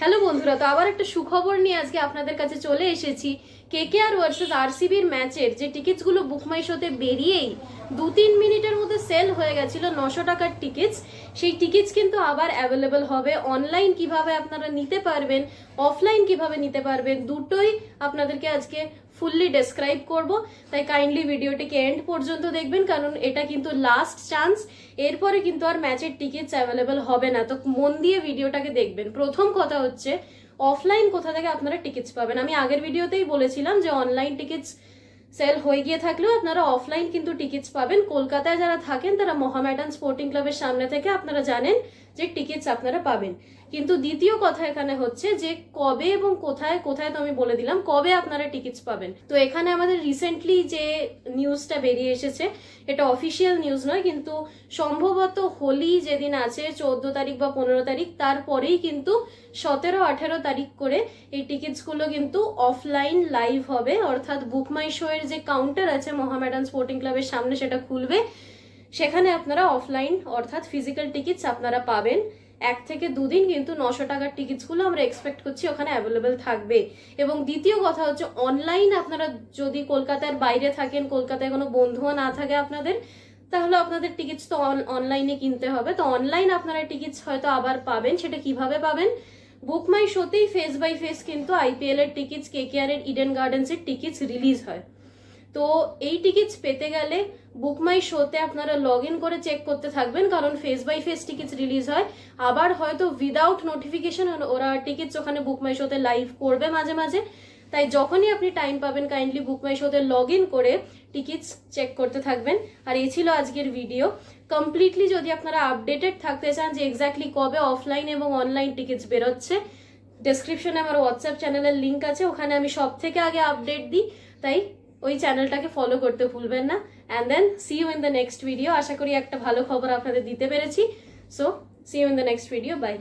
Hello বন্ধুরা, তো আবার একটা সুখবর নিয়ে আজকে আপনাদের কাছে চলে এসেছি। কেকেআর ভার্সেস আরসিবির ম্যাচের যে টিকিটসগুলো বুকমাই শোতে বেরিয়েই 2-3 মিনিটের মধ্যে সেল হয়ে গেছিল 900 টাকার টিকিটস, সেই টিকিটস কিন্তু আবার অ্যাভেলেবল হবে। অনলাইন কিভাবে আপনারা নিতে পারবেন, অফলাইন কিভাবে নিতে পারবেন, দুটোই আপনাদেরকে আজকে ফুললি ডেসক্রাইব করব। তাই কাইন্ডলি ভিডিওটিকে এন্ড পর্যন্ত দেখবেন, কারণ এটা কিন্তু লাস্ট চান্স। এরপরে কিন্তু আর ম্যাচের টিকিটস অ্যাভেলেবল হবে না, তো মন দিয়ে ভিডিওটাকে দেখবেন। প্রথম কথা হচ্ছে অফলাইন কোথা থেকে আপনারা টিকিটস পাবেন। আমি আগের ভিডিওতেই বলেছিলাম যে অনলাইন টিকিটস সেল হয়ে গিয়ে থাকলেও আপনারা অফলাইন কিন্তু টিকিটস পাবেন। কলকাতায় যারা থাকেন তারা মোহামেডান স্পোর্টিং ক্লাবের সামনে থেকে আপনারা জানেন যে টিকিটস আপনারা পাবেন। কিন্তু দ্বিতীয় কথা এখানে হচ্ছে যে কবে এবং কোথায় কোথায়, তো আমি বলে দিলাম কবে আপনারা টিকিটস পাবেন। তো এখানে আমাদের রিসেন্টলি যে নিউজটা বেরিয়ে এসেছে, এটা অফিসিয়াল নিউজ নয়, কিন্তু সম্ভবত হোলি যেদিন আছে 14 তারিখ বা 15 তারিখ, তারপরেই কিন্তু 17-18 তারিখ করে এই টিকিটস গুলো কিন্তু অফলাইন লাইভ হবে। অর্থাৎ বুকমাই শো এর যে কাউন্টার আছে মোহামেডান স্পোর্টিং ক্লাবের সামনে, সেটা খুলবে, সেখানে আপনারা অফলাইন অর্থাৎ ফিজিক্যাল টিকিটস আপনারা পাবেন। 1 থেকে 2 দিন কিন্তু 900 টাকার টিকিটস গুলো আমরা এক্সপেক্ট করছি ওখানে অ্যাভেলেবেল থাকবে। এবং দ্বিতীয় কথা হচ্ছে অনলাইন আপনারা যদি কলকাতার বাইরে থাকেন, কলকাতায় কোনো বন্ধুও না থাকে আপনাদের, তাহলে আপনাদের টিকিটস তো অনলাইনে কিনতে হবে। তো অনলাইন আপনারা টিকিটস হয়তো আবার পাবেন। সেটা কিভাবে পাবেন? বুকমাই শোতেই ফেস বাই ফেস কিন্তু আইপিএল এর টিকিটস, কেকেআর এর ইডেন গার্ডেন্স এর টিকিটস রিলিজ হয়। তো এই টিকিটস পেতে গেলে বুকমাই শোতে আপনারা লগ ইন করে চেক করতে থাকবেন, কারণ phase by phase tickets release হয়। আবার হয়তো উইদাউট নোটিফিকেশন ওরা টিকিটস ওখানে বুকমাই শোতে লাইভ করবে মাঝে মাঝে। তাই যখনই আপনি টাইম পাবেন কাইন্ডলি বুকমাই শোতে লগ ইন করে টিকিটস চেক করতে থাকবেন। আর এই ছিল আজকের ভিডিও। কমপ্লিটলি যদি আপনারা আপডেটেড থাকতে চান যে এক্স্যাক্টলি কবে অফলাইন এবং অনলাইন টিকিটস বেরোচ্ছে, ডেসক্রিপশনে আমার হোয়াটসঅ্যাপ চ্যানেলের লিঙ্ক আছে, ওখানে আমি সব থেকে আগে আপডেট দিই। তাই ওই চ্যানেলটাকে ফলো করতে ভুলবেন না। And then see you in the next video. আশা করি একটা ভালো খবর আপনাদের দিতে পেরেছি। So see you in the next video. By.